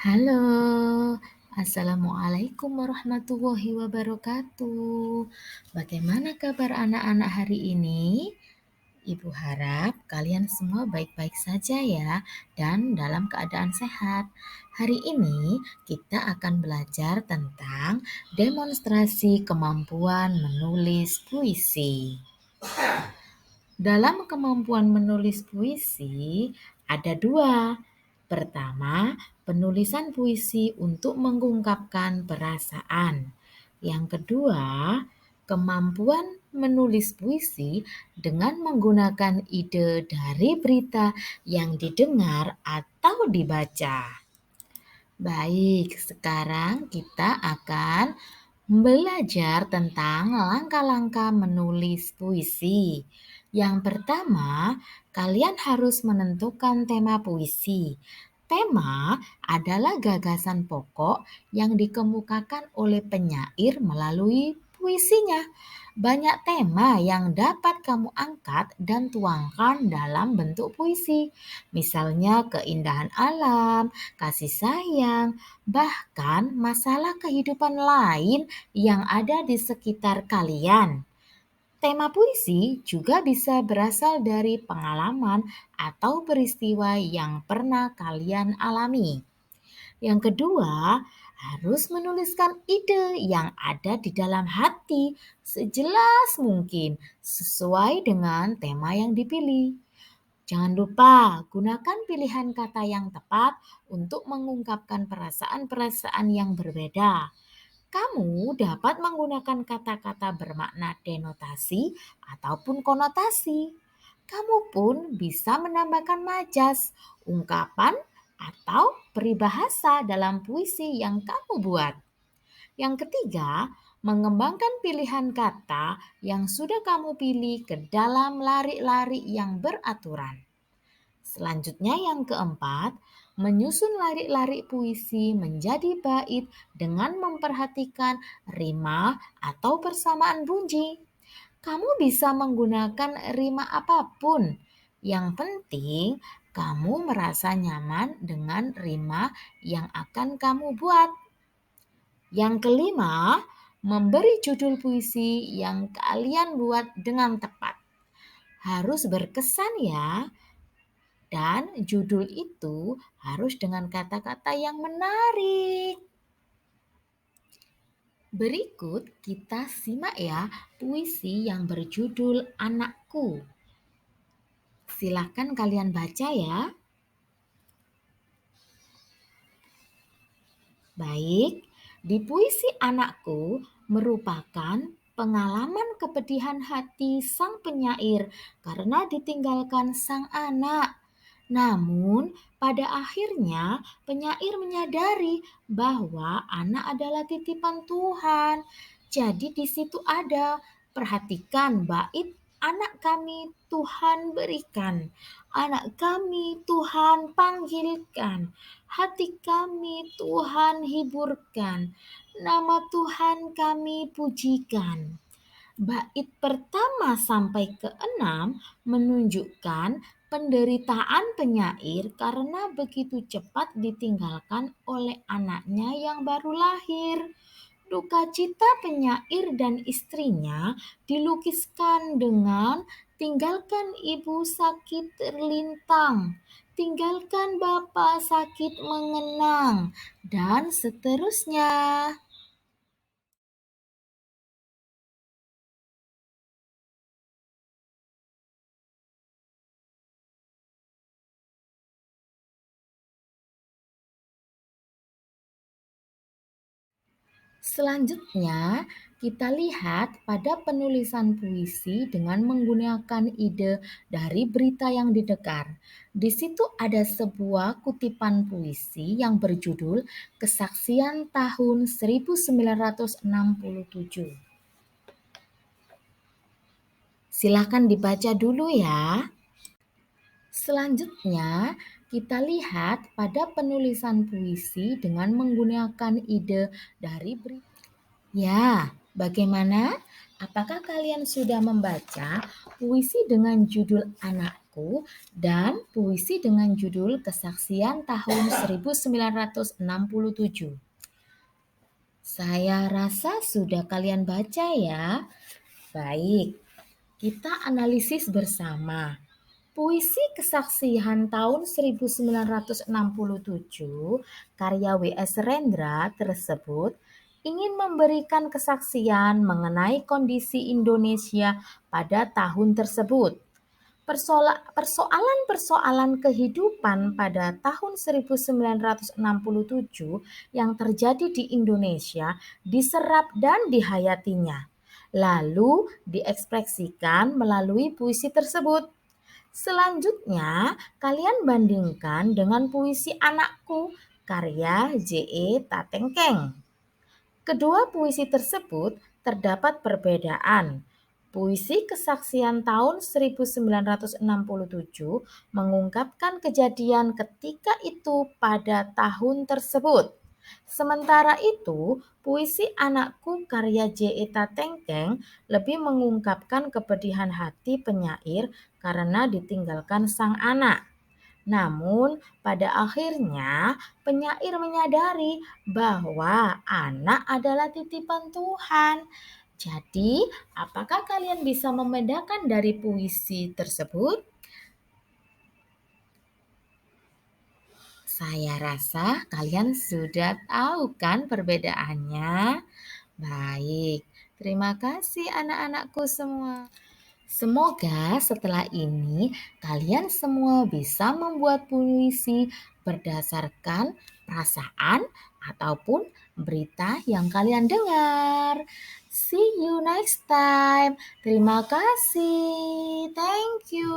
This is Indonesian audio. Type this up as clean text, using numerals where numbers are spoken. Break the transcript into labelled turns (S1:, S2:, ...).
S1: Halo, Assalamualaikum warahmatullahi wabarakatuh. Bagaimana kabar anak-anak hari ini? Ibu harap kalian semua baik-baik saja ya dan dalam keadaan sehat. Hari ini kita akan belajar tentang demonstrasi kemampuan menulis puisi. Dalam kemampuan menulis puisi, ada dua. Pertama, penulisan puisi untuk mengungkapkan perasaan. Yang kedua, kemampuan menulis puisi dengan menggunakan ide dari berita yang didengar atau dibaca. Baik, sekarang kita akan belajar tentang langkah-langkah menulis puisi. Yang pertama, kalian harus menentukan tema puisi. Tema adalah gagasan pokok yang dikemukakan oleh penyair melalui puisinya. Banyak tema yang dapat kamu angkat dan tuangkan dalam bentuk puisi. Misalnya keindahan alam, kasih sayang, bahkan masalah kehidupan lain yang ada di sekitar kalian. Tema puisi juga bisa berasal dari pengalaman atau peristiwa yang pernah kalian alami. Yang kedua, harus menuliskan ide yang ada di dalam hati sejelas mungkin sesuai dengan tema yang dipilih. Jangan lupa gunakan pilihan kata yang tepat untuk mengungkapkan perasaan-perasaan yang berbeda. Kamu dapat menggunakan kata-kata bermakna denotasi ataupun konotasi. Kamu pun bisa menambahkan majas, ungkapan, atau peribahasa dalam puisi yang kamu buat. Yang ketiga, mengembangkan pilihan kata yang sudah kamu pilih ke dalam lari-lari yang beraturan. Selanjutnya yang keempat, menyusun lari-lari puisi menjadi bait dengan memperhatikan rima atau persamaan bunyi. Kamu bisa menggunakan rima apapun. Yang penting kamu merasa nyaman dengan rima yang akan kamu buat. Yang kelima, memberi judul puisi yang kalian buat dengan tepat. Harus berkesan ya. Dan judul itu harus dengan kata-kata yang menarik. Berikut kita simak ya puisi yang berjudul Anakku. Silakan kalian baca ya. Baik, di puisi Anakku merupakan pengalaman kepedihan hati sang penyair karena ditinggalkan sang anak. Namun, pada akhirnya penyair menyadari bahwa anak adalah titipan Tuhan. Jadi di situ ada, perhatikan bait anak kami Tuhan berikan, anak kami Tuhan panggilkan, hati kami Tuhan hiburkan, nama Tuhan kami pujikan. Bait pertama sampai ke-6 menunjukkan penderitaan penyair karena begitu cepat ditinggalkan oleh anaknya yang baru lahir. Duka cita penyair dan istrinya dilukiskan dengan tinggalkan ibu sakit terlintang, tinggalkan bapak sakit mengenang, dan seterusnya. Selanjutnya, kita lihat pada penulisan puisi dengan menggunakan ide dari berita yang didengar. Di situ ada sebuah kutipan puisi yang berjudul Kesaksian Tahun 1967. Silakan dibaca dulu ya. Selanjutnya, kita lihat pada penulisan puisi dengan menggunakan ide dari berita. Ya, bagaimana? Apakah kalian sudah membaca puisi dengan judul Anak? Anakku dan puisi dengan judul Kesaksian tahun 1967. Saya rasa sudah kalian baca ya. Baik, kita analisis bersama. Puisi Kesaksian tahun 1967 karya W.S. Rendra tersebut ingin memberikan kesaksian mengenai kondisi Indonesia pada tahun tersebut. Persoalan-persoalan kehidupan pada tahun 1967 yang terjadi di Indonesia diserap dan dihayatinya, lalu diekspresikan melalui puisi tersebut. Selanjutnya, kalian bandingkan dengan puisi Anakku karya J.E. Tatengkeng. Kedua puisi tersebut terdapat perbedaan. Puisi Kesaksian tahun 1967 mengungkapkan kejadian ketika itu pada tahun tersebut. Sementara itu, puisi Anakku karya J.E. Tatengkeng lebih mengungkapkan kepedihan hati penyair karena ditinggalkan sang anak. Namun, pada akhirnya penyair menyadari bahwa anak adalah titipan Tuhan. Jadi, apakah kalian bisa membedakan dari puisi tersebut? Saya rasa kalian sudah tahu kan perbedaannya. Baik, terima kasih anak-anakku semua. Semoga setelah ini kalian semua bisa membuat puisi berdasarkan perasaan ataupun berita yang kalian dengar. See you next time. Terima kasih. Thank you.